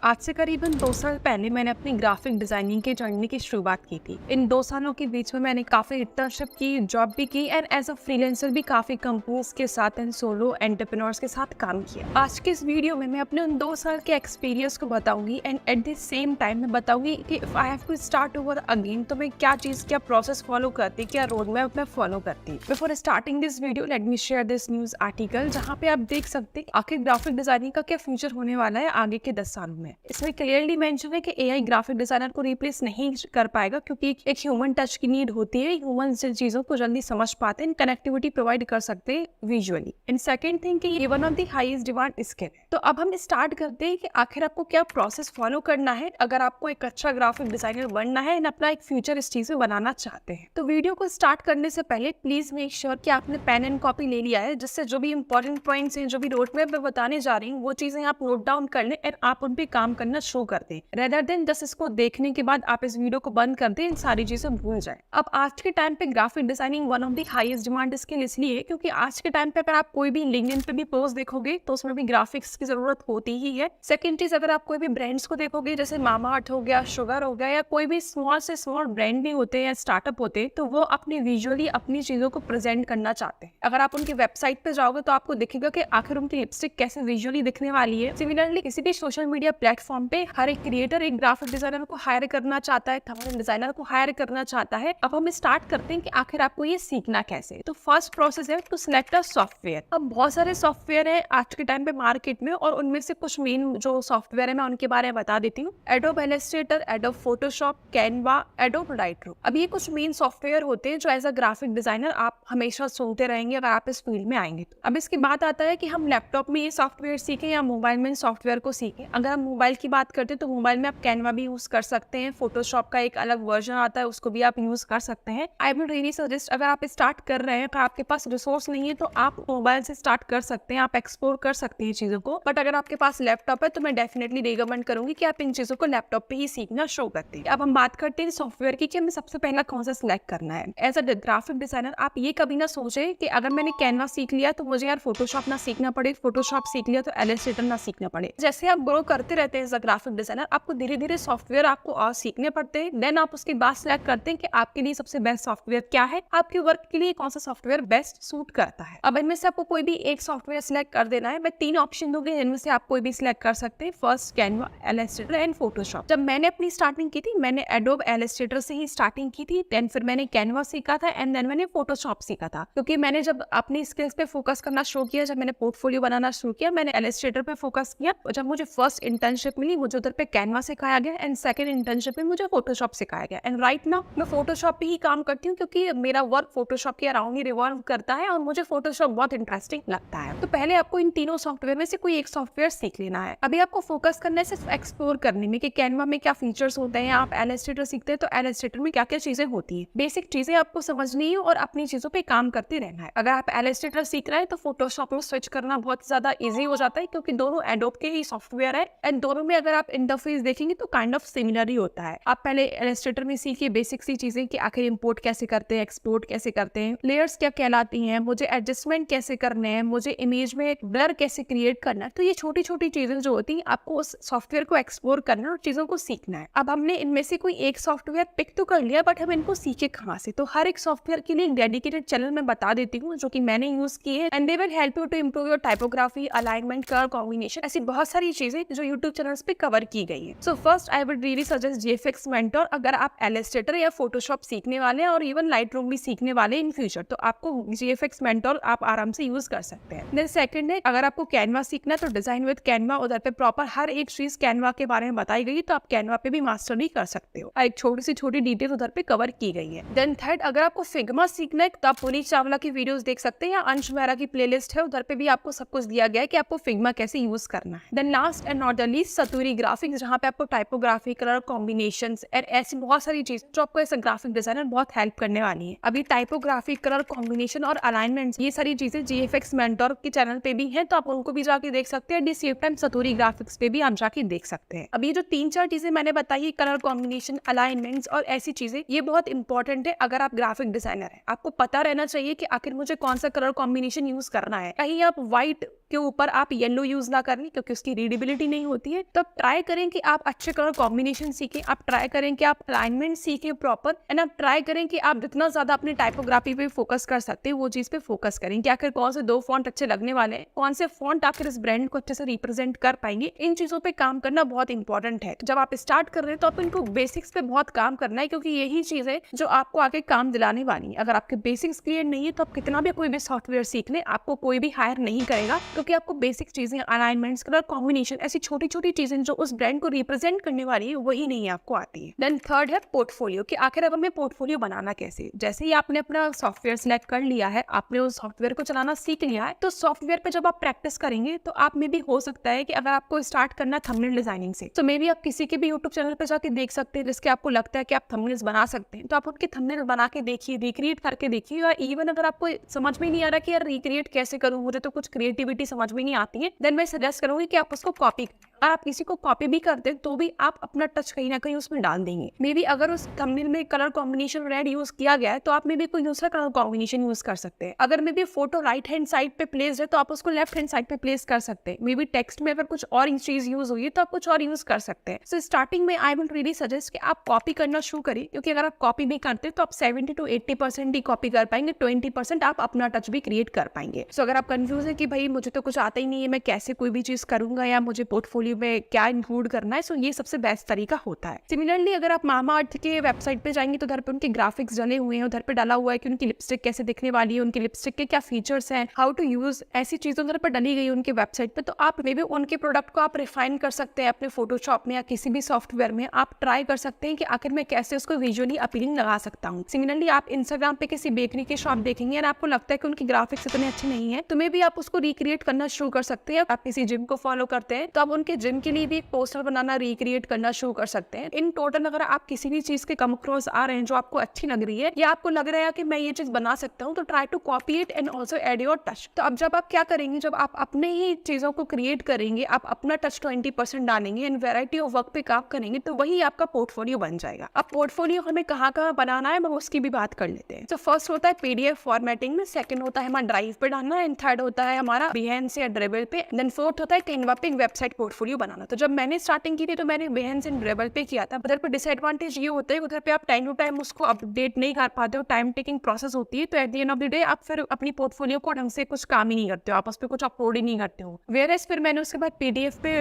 आज से करीबन 2 साल पहले मैंने अपनी ग्राफिक डिजाइनिंग की जर्नी की शुरुआत की थी। इन 2 सालों के बीच में मैंने काफ़ी इंटर्नशिप की, जॉब भी की एंड एज अ फ्रीलांसर भी काफ़ी कंपनीज के साथ एंड सोलो एंटरप्रेन्योर्स के साथ काम किया। आज के इस वीडियो में मैं अपने उन 2 साल के एक्सपीरियंस को बताऊंगी and at the same time मैं बताऊंगी कि if I have to start over again तो मैं क्या प्रोसेस फॉलो करती, क्या रोड मैप मैं फॉलो करती। Before starting this video let me share this news article जहाँ पे आप देख सकते हैं आखिर ग्राफिक डिजाइनिंग का क्या फ्यूचर होने वाला है आगे के 10 सालों में। इसमें क्लियरली मेंशन है कि एआई ग्राफिक डिजाइनर को रिप्लेस नहीं कर पाएगा क्योंकि एक ह्यूमन टच की नीड होती है। ह्यूमन जिन चीजों को जल्दी समझ पाते हैं, कनेक्टिविटी प्रोवाइड कर सकते हैं विजुअली। एंड सेकंड थिंग कि ये one of the highest demand skill है। तो अब हम स्टार्ट करते हैं कि आखिर आपको क्या प्रोसेस फॉलो करना है अगर आपको एक अच्छा ग्राफिक डिजाइनर बनना है एंड अपना एक फ्यूचर इस चीज में बनाना चाहते हैं। तो वीडियो को स्टार्ट करने से पहले प्लीज मेक श्योर कि आपने पेन एंड कॉपी ले लिया है, जिससे जो भी इंपॉर्टेंट पॉइंट्स हैं, जो भी रोड मैप मैं बताने जा रही हूँ, वो चीजें आप नोट डाउन कर लें एंड आप उन पे काम करना शुरू कर दें, रेदर देन जस्ट इसको देखने के बाद आप इस वीडियो को बंद कर दें, इन सारी चीजें भूल जाएं। अब आज के टाइम पे graphic designing one of the highest demand skill इसलिए है क्योंकि आज के टाइम पे अगर आप कोई भी लिंक्डइन पे भी पोस्ट देखोगे तो उसमें भी ग्राफिक्स की जरूरत होती ही है। सेकंड चीज, अगर आप कोई भी ब्रांड्स को देखोगे जैसे मामा अर्थ हो गया, शुगर हो गया, या कोई भी स्मॉल से स्मॉल ब्रांड भी होते हैं या स्टार्टअप होते हैं, तो वो अपनी विजुअली अपनी चीजों को प्रेजेंट करना चाहते हैं। अगर आप उनकी वेबसाइट पे जाओगे तो आपको दिखेगा कि आखिर उनकी लिपस्टिक कैसे विजुअली दिखने वाली है। सिमिलरली किसी भी सोशल मीडिया प्लेटफॉर्म पे हर एक क्रिएटर एक ग्राफिक डिजाइनर को हायर करना चाहता है, थंबनेल डिजाइनर को हायर करना चाहता है। अब हम स्टार्ट करते हैं कि आखिर आपको ये सीखना कैसे। तो फर्स्ट प्रोसेस है टू सिलेक्ट अ सॉफ्टवेयर। अब बहुत सारे सॉफ्टवेयर है आज के टाइम पे मार्केट में, और उनमें से कुछ मेन जो सॉफ्टवेयर है मैं उनके बारे में बता देती हूँ। Adobe Illustrator, adobe Photoshop, Canva, adobe Lightroom. अब ये कुछ मेन सॉफ्टवेयर होते हैं जो एज अ ग्राफिक डिजाइनर आप हमेशा सुनते रहेंगे अगर आप इस फील्ड में आएंगे तो। अब इसकी बात आता है कि हम लैपटॉप में ये सॉफ्टवेयर सीखें या मोबाइल में सॉफ्टवेयर को सीखें। अगर हम मोबाइल की बात करते हैं तो मोबाइल में आप कैनवा भी यूज कर सकते हैं, फोटोशॉप का एक अलग वर्जन आता है उसको भी आप यूज कर सकते हैं। आई वुड रियली सजेस्ट, अगर आप स्टार्ट कर रहे हैं तो आपके पास रिसोर्स नहीं है तो आप मोबाइल से स्टार्ट कर सकते हैं, आप एक्सप्लोर कर सकते हैं चीजों को। बट अगर आपके पास लैपटॉप है तो मैं डेफिनेटली रिकमेंड करूंगी कि आप इन चीजों को लैपटॉप पे ही सीखना शुरू करते हैं। अब हम बात करते हैं सॉफ्टवेयर की कि हमें सबसे पहला कौन सा सिलेक्ट करना है। एज अ ग्राफिक डिजाइनर आप ये कभी ना सोचे कि अगर मैंने कैनवा सीख लिया तो मुझे यार फोटोशॉप ना सीखना पड़े, फोटोशॉप सीख लिया तो इलस्ट्रेटर ना सीखना पड़े। जैसे आप ग्रो करते रहते हैं एज अ ग्राफिक डिजाइनर, आपको धीरे धीरे सॉफ्टवेयर आपको और सीखने पड़ते हैं। देन आप उसके बाद सिलेक्ट करते हैं कि आपके लिए सबसे बेस्ट सॉफ्टवेयर क्या है, आपके वर्क के लिए कौन सा सॉफ्टवेयर बेस्ट सूट करता है। अब इनमें से आपको कोई भी एक सॉफ्टवेयर सिलेक्ट कर देना है। मैं 3 ऑप्शन दूंगी, इनमें से आप कोई भी सिलेक्ट कर सकते हैं। First Canva, Illustrator and Photoshop. जब मैंने अपनी स्टार्टिंग की थी मैंने एडोब इलस्ट्रेटर से ही स्टार्टिंग की थी, देन फिर मैंने कैनवा सीखा था एंड देन मैंने फोटोशॉप सीखा था। क्योंकि मैंने जब अपनी स्किल्स पे फोकस करना शुरू किया, जब मैंने पोर्टफोलियो बनाना शुरू किया, मैंने इलस्ट्रेटर पे फोकस किया। जब मुझे फर्स्ट इंटर्नशिप मिली मुझे उधर पे कैनवा सिखाया गया एंड सेकंड इंटर्नशिप में मुझे फोटोशॉप सिखाया गया। एंड राइट नाउ मैं फोटोशॉप पे ही काम करती हूँ क्योंकि मेरा वर्क फोटोशॉप के अराउंड ही रिवॉल्व करता है और मुझे फोटोशॉप बहुत इंटरेस्टिंग लगता है। तो पहले आपको इन तीनों सॉफ्टवेयर में से कोई एक सॉफ्टवेयर सीख लेना है। अभी आपको फोकस करना है सिर्फ एक्सप्लोर करने में कि कैनवा में क्या फीचर्स होते हैं। आप इलस्ट्रेटर सीखते हैं तो इलस्ट्रेटर में क्या क्या चीजें होती है, बेसिक चीजें आपको समझनी है और अपनी चीजों पे काम करते रहना है। अगर आप इलस्ट्रेटर सीख रहे हैं तो फोटोशॉप में स्विच करना बहुत ज्यादा ईजी हो जाता है क्योंकि दोनों एडोब के ही सॉफ्टवेयर है एंड दोनों में अगर आप इंटरफेस देखेंगे तो काइंड ऑफ सिमिलर ही होता है। आप पहले इलस्ट्रेटर में सीखिए बेसिक सी चीजें कि आखिर इंपोर्ट कैसे करते हैं, एक्सपोर्ट कैसे करते हैं, लेयर्स क्या कहलाती हैं, मुझे एडजस्टमेंट कैसे करने हैं, मुझे इमेज में एक ब्लर कैसे क्रिएट करना है। तो ये छोटी छोटी चीजें जो होती हैं आपको उस सॉफ्टवेयर को एक्सप्लोर करना और चीजों को सीखना है। अब हमने इनमें से कोई एक सॉफ्टवेयर पिक तो कर लिया बट हम इनको सीखे कहाँ से। तो हर एक सॉफ्टवेयर के लिए एक डेडिकेटेड चैनल मैं बता देती हूँ जो कि मैंने यूज की है and they will help you to improve your typography, alignment, colour combination, ऐसी बहुत सारी चीजें जो यूट्यूब चैनल्स पे कवर की गई है। So first I would really suggest GFX mentor. अगर आप इलस्ट्रेटर या फोटोशॉप सीखने वाले हैं और इवन लाइटरूम भी सीखने वाले इन फ्यूचर तो आपको GFX मेंटर आप आराम से यूज कर सकते हैं। देन सेकंड है, अगर आपको कैनवा सीखना है तो डिजाइन विद कैनवा, उधर पे प्रॉपर हर एक चीज कैनवा के बारे में बताई गई तो आप कैनवा पे भी मास्टरी कर सकते हो। एक छोटी सी छोटी डिटेल उधर पे कवर की गई है। देन थर्ड, अगर आपको फिग्मा सीखना है तो आप पुनीत चावला की वीडियोस देख सकते हैं या अंश मेहरा की प्लेलिस्ट है, उधर पे भी आपको सब कुछ दिया गया है कि आपको फिग्मा कैसे यूज करना है। Then last and not the least, Satori graphics, जहाँ पे आपको टाइपोग्राफी, कलर कॉम्बिनेशंस और ऐसी बहुत सारी चीज जो आपको एज अ ग्राफिक डिजाइनर बहुत हेल्प करने वाली है। अभी टाइपोग्राफी, कलर कॉम्बिनेशन और अलाइनमेंट ये सारी चीजें GFX मेंटर के चैनल पे भी है तो आप उनको भी जाके देख सकते हैं। सेम टाइम सतूरी ग्राफिक्स पे भी आप जाके देख सकते हैं। अब ये जो 3-4 चीजें मैंने बताई है, कलर कॉम्बिनेशन, अलाइनमेंट्स और ऐसी चीजें, ये बहुत इंपॉर्टेंट है अगर आप ग्राफिक डिजाइनर है। आपको पता रहना चाहिए कि आखिर मुझे कौन सा कलर कॉम्बिनेशन यूज करना है। कहीं आप व्हाइट के ऊपर आप येलो यूज ना करें क्योंकि उसकी रीडेबिलिटी नहीं होती है। तो ट्राई करें कि आप अच्छे कलर कॉम्बिनेशन सीखें, आप ट्राई करें कि आप अलाइनमेंट सीखें प्रॉपर, एंड आप ट्राई करें कि आप जितना ज्यादा अपनी टाइपोग्राफी पे फोकस कर सकते हैं वो चीज पे फोकस करें कि आखिर कौन से 2 फॉन्ट अच्छे लगने वाले हैं, कौन से फॉन्ट आखिर इस ब्रांड को अच्छे से रिप्रेजेंट कर पाएंगे। इन चीजों पे काम करना बहुत इंपॉर्टेंट है। जब आप स्टार्ट कर रहे हैं तो आप इनको बेसिक्स पे बहुत काम करना है क्योंकि यही चीज है जो आपको आगे काम दिलाने वाली है। अगर आपके बेसिक्स क्लियर नहीं है तो आप कितना भी कोई भी सॉफ्टवेयर सीख ले, आपको कोई भी हायर नहीं करेगा क्योंकि आपको बेसिक चीजें, अलाइनमेंट्स, कलर कॉम्बिनेशन, ऐसी छोटी छोटी चीजें जो उस ब्रांड को रिप्रेजेंट करने वाली है वही नहीं आपको आती है। देन थर्ड है पोर्टफोलियो कि आखिर अब हमें पोर्टफोलियो बनाना कैसे। जैसे ही आपने अपना सॉफ्टवेयर सिलेक्ट कर लिया है, आपने उस सॉफ्टवेयर को चलाना सीख लिया है, तो सॉफ्टवेयर पे जब आप प्रैक्टिस करेंगे तो आप में भी हो सकता है कि अगर आपको स्टार्ट करना थंबनेल डिजाइनिंग से, तो मे बी आप किसी के भी यूट्यूब चैनल पे जाके देख सकते हैं जिसके आपको लगता है कि आप थंबनेल्स बना सकते हैं, तो आप उनके थंबनेल बना के देखिए, रिक्रिएट करके देखिए। और इवन अगर आपको समझ में नहीं आ रहा कि यार रिक्रिएट कैसे करूं, मुझे तो कुछ क्रिएटिविटी समझ में नहीं आती है, देन मैं सजेस्ट करूंगी कि आप उसको कॉपी करें। आप किसी को कॉपी भी करते हैं तो भी आप अपना टच कहीं ना कहीं उसमें डाल देंगे। मे बी अगर उस थंबनेल में कलर कॉम्बिनेशन रेड यूज किया गया है तो आप में भी कोई दूसरा कलर कॉम्बिनेशन यूज कर सकते हैं। अगर may be photo right hand side पे प्लेस है तो आप उसको लेफ्ट हैंड साइड पे प्लेस कर सकते हैं। मे बी टेक्स्ट में अगर कुछ और चीज यूज हुई है तो आप कुछ और यूज कर सकते हैं। सो स्टार्टिंग में आई विल रियली सजेस्ट कि आप कॉपी करना शुरू करिए, क्योंकि अगर आप कॉपी भी करते तो आप 70 to 80% ही कॉपी कर पाएंगे, 20% आप अपना टच भी क्रिएट कर पाएंगे। सो अगर आप कंफ्यूज है कि भाई मुझे तो कुछ आता ही नहीं है, मैं कैसे कोई भी चीज करूंगा या मुझे पोर्टफोलियो में क्या इंक्लूड करना है, सो ये सबसे बेस्ट तरीका होता है। सिमिलरली अगर आप मामा अर्थ के वेबसाइट पे जाएंगे तो उधर पे उनके ग्राफिक्स डले हुए हैं, उधर पे डाला हुआ है कि उनकी लिपस्टिक कैसे दिखने वाली है, उनकी लिपस्टिक के क्या फीचर्स हैं, हाउ टू यूज, ऐसी चीजें उधर पर डली गई है उनकी वेबसाइट पे। तो आप मे बी उनके प्रोडक्ट को आप रिफाइन कर सकते हैं अपने फोटोशॉप में या किसी भी सॉफ्टवेयर में। आप ट्राई कर सकते हैं कि आखिर मैं कैसे उसको विजुअली अपीलिंग लगा सकता हूँ। सिमिलरली आप इंस्टाग्राम पे किसी बेकरी की शॉप देखेंगे और आपको लगता है कि उनकी ग्राफिक्स इतने अच्छे नहीं है, तो मे बी आप उसको रिक्रिएट करना शुरू कर सकते हैं। आप किसी जिम को फॉलो करते हैं तो आप उनके जिम के लिए भी एक पोस्टर बनाना, रिक्रिएट करना शुरू कर सकते हैं। इन टोटल अगर आप किसी भी चीज के कम अक्रॉस आ रहे हैं जो आपको अच्छी लग रही है या आपको लग रहा है कि मैं ये चीज बना सकता हूँ, तो try to copy it and also add your touch. तो अब जब आप क्या करेंगे, जब आप अपने ही चीजों को क्रिएट करेंगे, आप अपना टच 20% डालेंगे एंड वेराइटी ऑफ वर्क पे काम करेंगे, तो वही आपका पोर्टफोलियो बन जाएगा। अब पोर्टफोलियो हमें कहाँ कहाँ बनाना है, हम उसकी भी बात कर लेते हैं। तो फर्स्ट होता है पीडीएफ फॉर्मेटिंग में, सेकंड होता है हमारा ड्राइव पे डालना, एंड थर्ड होता है हमारा behance या ड्रेबल पे, देन फोर्थ होता है कैनवा पे एक वेबसाइट पोर्टफोलियो बनाना। तो जब मैंने स्टार्टिंग की थी तो मैंने behance एंड ड्रेबल पे किया था। उधर पे डिसएडवांटेज ये होता है, उधर पे आप टाइम टू टाइम उसको अपडेट नहीं कर पाते हो, टाइम टेकिंग प्रोसेस होती है, तो at the end of the day आप फिर अपनी पोर्टफोलियो को ढंग से कुछ काम ही नहीं करते हो, आप उस पर कुछ अपलोड ही नहीं करते हो। वेयरएज फिर मैंने उसके बाद पीडीएफ पे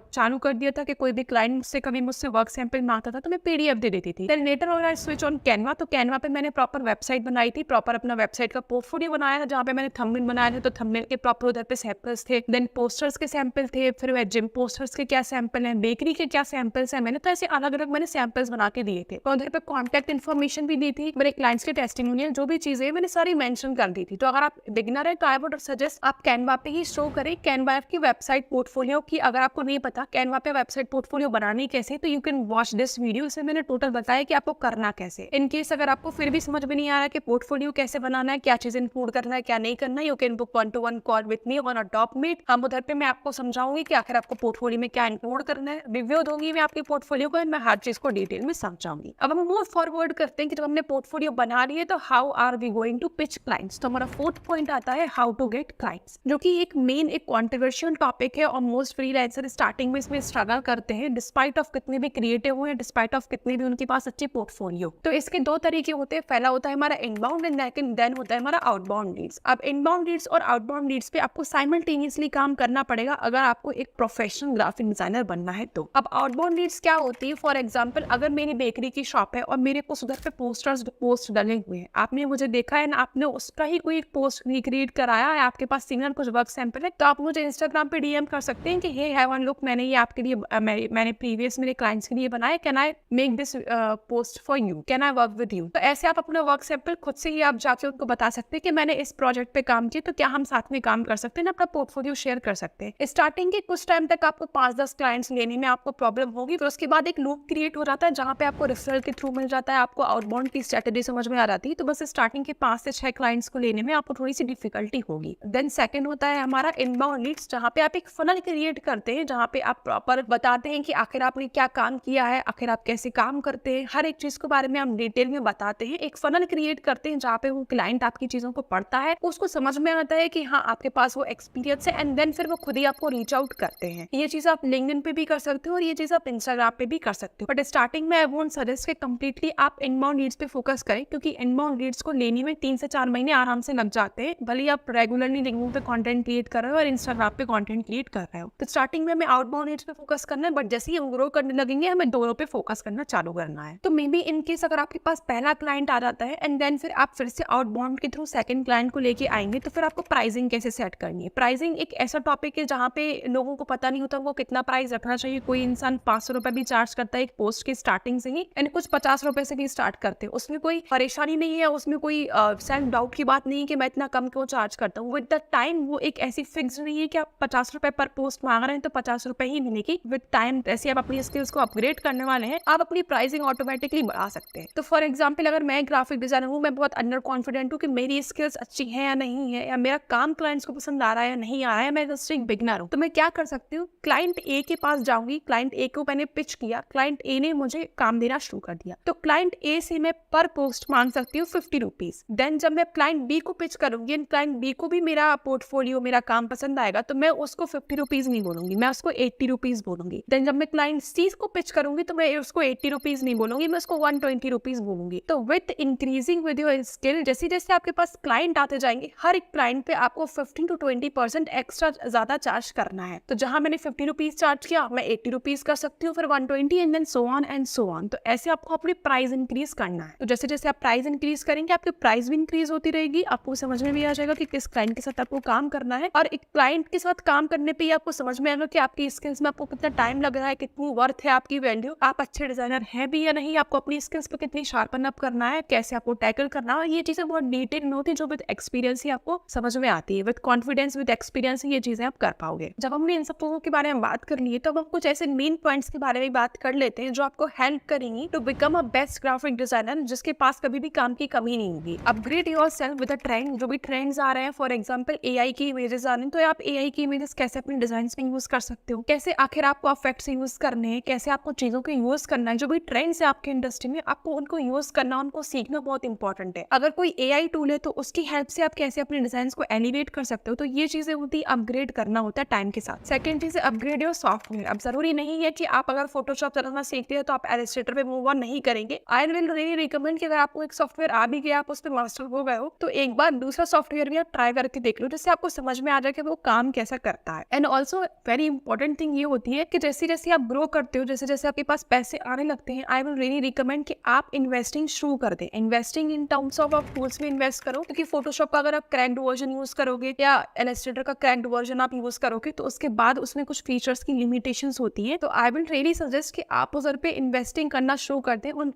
चालू कर दिया था कि कोई भी क्लाइंट मुझसे कभी मुझसे वर्क सैंपल मांगता था तो मैं पीडीएफ दे देती थी। Then later on I switch on Canva, तो कैनवा पे मैंने प्रॉपर वेबसाइट बनाई थी, प्रॉपर अपना वेबसाइट का पोर्टफोलियो बनाया था, जहाँ पे मैंने थंबनेल बनाया था, तो थंबनेल के प्रॉपर उधर पे सैंपल्स थे, देन पोस्टर्स के सैंपल थे, फिर जिम पोस्टर्स के क्या सैंपल हैं, बेकरी के क्या सैंपल्स हैं, मैंने तो ऐसे अलग अलग मैंने सैंपल्स बना के दिए थे। और उधर पे कॉन्टैक्ट इन्फॉर्मेशन भी दी थी, मेरे क्लाइंट्स के टेस्टिमोनियल जो भी चीजें मैंने सारी मेंशन कर दी थी। तो अगर आप बिगिनर है तो आई वुड सजेस्ट आप कैनवा पे ही शो करें, कैनवा की वेबसाइट पोर्टफोलियो की। अगर आपको नहीं पता कैनवा पे वेबसाइट पोर्टफोलियो बनानी कैसे, तो you can watch this video, इसमें मैंने टोटल बताया कि आपको करना कैसे। इन केस अगर आपको फिर भी समझ में नहीं आ रहा कि पोर्टफोलियो कैसे बनाना है, क्या चीज इंक्लूड करना है, क्या नहीं करना है, you can book 1-to-1 call with me on a top meet. हम उधर पे मैं आपको समझाऊंगी कि आखिर आपको पोर्टफोलियो में क्या इंक्लूड करना है, रिव्यू दूंगी मैं आपके पोर्टफोलियो को, मैं हर चीज को डिटेल में समझाऊंगी। अब हम मूव फॉरवर्ड करते हैं कि जब हमने पोर्टफोलियो बना लिए तो how are we going to pitch clients. तो हमारा फोर्थ पॉइंट आता है हाउ टू गेट क्लाइंट्स, जो कि एक मेन एक कॉन्ट्रोवर्शियल टॉपिक है और मोस्ट फ्रीलांसर स्टार्टिंग में इसमें स्ट्रगल करते हैं, डिस्पाइट ऑफ कितने भी क्रिएटिव हुए, डिस्पाइट ऑफ कितने भी उनके पास अच्छे पोर्टफोलियो। तो इसके दो तरीके होते हैं, पहला होता है हमारा इनबाउंड एंड देन होता है हमारा आउटबाउंड लीड्स। अब इनबाउंड लीड्स और आउटबाउंड लीड्स पे आपको साइमल्टेनियसली काम करना पड़ेगा अगर आपको एक प्रोफेशनल ग्राफिक डिजाइनर बनना है तो। अब आउटबाउंड लीड्स क्या होती है, फॉर एग्जांपल अगर मेरी बेकरी की शॉप है और मेरे को उधर पे पोस्ट डले हुए हैं, आपने मुझे देखा है ना, आपने उसका ही कोई पोस्ट रिक्रिएट कराया है, आपके पास सिमिलर कुछ वर्क सैंपल है, तो आप मुझे इंस्टाग्राम पे डीएम कर सकते हैं कि हे हैव वन लुक, मैंने ये आपके लिए मैंने प्रीवियस मेरे क्लाइंट्स के लिए बनाया, can I make this post for you, can I work with you. तो ऐसे आप अपना वर्क सैंपल खुद से ही आप जाके उनको बता सकते हैं कि मैंने इस प्रोजेक्ट पे काम किया, तो क्या हम साथ में काम कर सकते हैं, अपना पोर्टफोलियो शेयर कर सकते हैं। स्टार्टिंग के कुछ टाइम तक आपको 5-10 क्लाइंट्स लेने में आपको प्रॉब्लम होगी, फिर उसके बाद एक लूप क्रिएट हो जाता है जहाँ पे आपको रेफरल के थ्रू मिल जाता है, आपको आउटबाउंड की स्ट्रेटेजी समझ में आ जाती है। तो बस स्टार्टिंग के 5 से 6 क्लाइंट्स को लेने में आपको थोड़ी सी डिफिकल्टी होगी। देन सेकंड होता है हमारा इनबाउंड लीड्स, जहाँ पे आप एक फनल क्रिएट करते हैं, जहाँ पे आप प्रॉपर बताते हैं कि आखिर आपने क्या काम किया है, आखिर आप कैसे काम करते हैं, हर एक चीज के बारे में हम डिटेल में बताते हैं। एक फनल क्रिएट करते हैं जहाँ पे वो क्लाइंट आपकी चीजों को पढ़ता है, उसको समझ में आता है कि हाँ आपके पास वो एक्सपीरियंस है, एंड देन फिर वो खुद ही आपको रीच आउट करते हैं। ये चीज़ आप लिंक्डइन पे भी कर सकते हो और ये चीज़ आप इंस्टाग्राम पे भी कर सकते हो। बट स्टार्टिंग में आई वोंट सजेस्ट कि कंप्लीटली आप इनबाउंड लीड्स पे फोकस करें, क्योंकि इनबाउंड लीड्स को लेने में 3 से 4 महीने आराम से लग जाते हैं, भले ही आप रेगुलरली लिंक्डइन पे कंटेंट क्रिएट कर रहे हो और इंस्टाग्राम पे कंटेंट क्रिएट कर रहे हो। तो स्टार्टिंग में हमें आउटबाउंड लीड्स पे फोकस करना है, बट जैसे ही हम ग्रो करने लगेंगे हमें दोनों पे फोकस करना चालू करना है। तो मे बी इन केस अगर आपके पास पहला क्लाइंट आ जाता है एंड देन फिर आप फिर से आउटबाउंड के थ्रू सेकंड क्लाइंट को लेके आएंगे, तो फिर आपको प्राइसिंग कैसे सेट करनी है। प्राइसिंग एक ऐसा टॉपिक है जहाँ पे लोगों को पता नहीं होता वो कितना प्राइस रखना चाहिए। कोई इंसान 500 रुपए भी चार्ज करता है एक पोस्ट की स्टार्टिंग से ही, एंड कुछ 50 रुपए से भी स्टार्ट करते हैं। उसमें कोई परेशानी नहीं है, उसमें कोई सेल्फ डाउट की बात नहीं है कि मैं इतना कम क्यों चार्ज करता हूँ। विद द टाइम वो एक ऐसी फिक्स नहीं है कि आप 50 रुपए पर पोस्ट मांग रहे हैं तो 50 रुपए ही मिलेगी। विद टाइम जैसे आप अपनी स्किल्स को अपग्रेड करने वाले हैं, आप अपनी प्राइसिंग ऑटोमेटिकली बढ़ा सकते हैं। तो फॉर एग्जाम्पल, अगर मैं ग्राफिक डिजाइनर हूँ, मैं बहुत अंडर कॉन्फिडेंट हूँ कि मेरी स्किल्स अच्छी है या नहीं है, या मेरा काम क्लाइंट्स को पसंद आ रहा है या नहीं आ रहा है, मैं जस्ट एक बिगनर हूँ, तो मैं क्या कर सकती हूँ, क्लाइंट ए के पास जाऊंगी। क्लाइंट ए को मैंने पिच किया, क्लाइंट ए ने मुझे काम देना शुरू कर दिया, तो क्लाइंट ए से मैं पर पोस्ट मांग सकती हूँ 50 रुपीज। देन जब मैं क्लाइंट बी को पिच करूंगी, क्लाइंट बी को भी मेरा पोर्टफोलियो, मेरा काम पसंद आएगा, तो मैं उसको 50 रुपीज नहीं बोलूंगी, मैं उसको 80 रुपीज बोलूंगी। देन जब मैं क्लाइंट सी को पिच करूंगी, तो मैं उसको 80 रुपीज नहीं बोलूंगी, मैं उसको 120 रुपीज बोलूंगी। तो with increasing with your skill, जैसे जैसे आपके पास क्लाइंट आते जाएंगे, हर एक क्लाइंट पे आपको 15 to 20% एक्स्ट्रा ज्यादा चार्ज करना है। तो जहां मैंने 50 रुपीज चार्ज किया, मैं 80 रुपीज कर सकती हूँ, फिर 120 and then so on and so on. तो ऐसे आपको अपनी प्राइस इंक्रीज करना है। तो जैसे जैसे आप प्राइस इंक्रीज करेंगे, आपकी प्राइस भी इंक्रीज होती रहेगी, आपको समझ में भी आ जाएगा कि किस क्लाइंट के साथ आपको काम करना है। और एक क्लाइंट के साथ काम करने पे ही आपको समझ में आएगा कि आपकी स्किल्स में आपको कितना टाइम लग रहा है, कितनी वर्थ है आपकी वैल्यू, आप अच्छे डिजाइनर है भी या नहीं, आपको अपनी स्किल्स पे कितनी शार्पन अप करना है, कैसे आपको टैकल करना है। ये चीजें बहुत डिटेल में होती है, जो विद एक्सपीरियंस ही आपको समझ में आती है। विद कॉन्फिडेंस, विद एक्सपीरियंस ये चीजें आप कर पाओगे। जब हमने इन सब चीजों के बारे में बात कर ली है, तो अब हम कुछ ऐसे मेन पॉइंट्स के बारे में बात कर लेते हैं जो आपको हेल्प करेंगी to become a best graphic designer, जिसके पास कभी भी काम की कमी नहीं होगी। Upgrade yourself with a trend, जो भी ट्रेंड्स आ रहे हैं, फॉर एग्जांपल एआई की इमेजेस आ रही हैं, तो आप एआई की इमेजेस कैसे अपने डिजाइन में यूज कर सकते हो, कैसे आखिर आपको इफेक्ट्स यूज करने हैं, कैसे आपको चीजों को यूज करना है। जो भी ट्रेंड्स है आपके इंडस्ट्री में, आपको उनको यूज करना, उनको सीखना बहुत इंपॉर्टेंट है। अगर कोई एआई टूल है, तो उसकी हेल्प से आप कैसे अपने डिजाइन को एलिवेट कर सकते हो। तो ये चीजें होती है, अपग्रेड करना होता है टाइम के साथ। सेकंड चीज है अपग्रेड योर सॉफ्टवेयर। अब जरूरी नहीं है कि आप अगर फोटोशॉप चलाना सीखते हैं तो आप इलस्ट्रेटर पे मूव ऑन नहीं करेंगे। आई विल रियली रिकमेंड कि अगर आपको एक सॉफ्टवेयर आ भी गया, आप उस पर मास्टर हो गए हो, तो एक बार दूसरा सॉफ्टवेयर भी आप ट्राई करके देख लो, जिससे आपको समझ में आ जाए कि वो काम कैसा करता है। And also very important thing ये होती है कि जैसे जैसे आप ग्रो करते हो, जैसे जैसे आपके पास पैसे आने लगते हैं, आई विल रियली रिकमेंड कि आप इन्वेस्टिंग शुरू कर दें। इन्वेस्टिंग इन टर्म्स ऑफ आप टूल्स में इन्वेस्ट करो, क्योंकि फोटोशॉप का अगर आप क्रैक्ड वर्जन यूज करोगे या इलस्ट्रेटर का क्रैक्ड वर्जन आप यूज करोगे, तो उसके बाद उसमें कुछ फीचर्स की लिमिटेशंस होती है। तो आई विल रियली सजेस्ट कि आप उस पे इन्वेस्टिंग करना शुरू कर दें। उन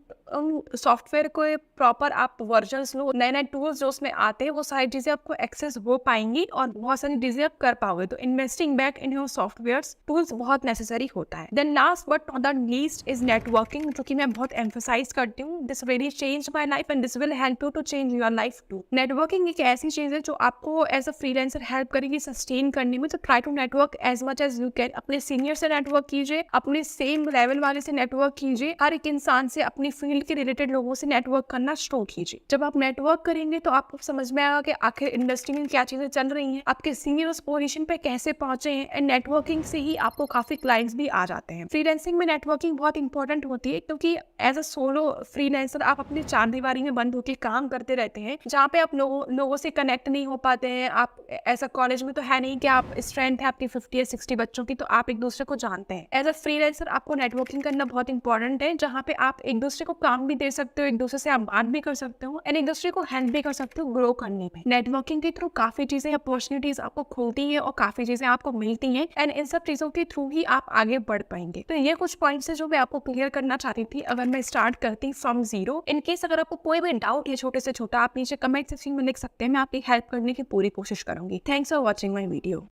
सॉफ्टवेयर को प्रॉपर आप वर्जन्स लो, नए नए टूल्स जो उसमें आते हैं, वो सारी चीजें आपको एक्सेस हो पाएंगी और बहुत सारी चीजें आप कर पाओगे। तो investing back in your software tools बहुत नेसेसरी होता है। Then last but not the least is networking, जो कि मैं बहुत एम्फसाइज करती हूँ। This really change my life and this will help you to change your life too. Networking एक ऐसी चीज है जो आपको एज अ फ्रीलांसर हेल्प करेगी सस्टेन करने में। तो try to network as much as you can. अपने सीनियर से नेटवर्क कीजिए, अपने सेम लेवल वाले से नेटवर्क कीजिए, हर एक इंसान से, अपनी फील्ड के रिलेटेड लोगों से नेटवर्क करना शुरू कीजिए। जब आप नेटवर्क करेंगे तो आपको समझ में आएगा कि आखिर इंडस्ट्री में क्या चीजें चल रही हैं, आपके सीनियर उस पोजीशन पे कैसे पहुंचे हैं। एंड नेटवर्किंग से ही आपको काफी क्लाइंट्स भी आ जाते हैं। फ्रीलांसिंग में नेटवर्किंग बहुत इंपॉर्टेंट होती है, क्योंकि एज अ सोलो फ्रीलांसर आप अपनी चार दीवारी में बंद होकर काम करते रहते हैं, जहाँ पे आप लोगों से कनेक्ट नहीं हो पाते हैं। आप ऐसा कॉलेज में तो है नहीं कि आप स्ट्रेंथ है आपकी 50 या 60 बच्चों की, तो आप एक दूसरे को जानते हैं। एज अ फ्रीलांसर आपको नेटवर्किंग करना बहुत इंपॉर्टेंट है, जहाँ पे आप एक दूसरे को काम भी दे सकते हो, एक दूसरे से आप बात भी कर सकते हो, एंड एक दूसरे को हेल्प भी कर सकते हो ग्रो करने में। नेटवर्किंग के थ्रू काफी चीजें, अपॉर्चुनिटीज आपको खुलती है और काफी चीजें आपको मिलती हैं, एंड इन सब चीजों के थ्रू ही आप आगे बढ़ पाएंगे। तो ये कुछ पॉइंट्स है जो मैं आपको क्लियर करना चाहती थी अगर मैं स्टार्ट करती फ्रॉम जीरो। इन केस अगर आपको कोई भी डाउट है छोटे से छोटा, आप नीचे कमेंट सेक्शन में लिख सकते हैं, मैं आपकी हेल्प करने की पूरी कोशिश करूंगी। Thanks for watching my video.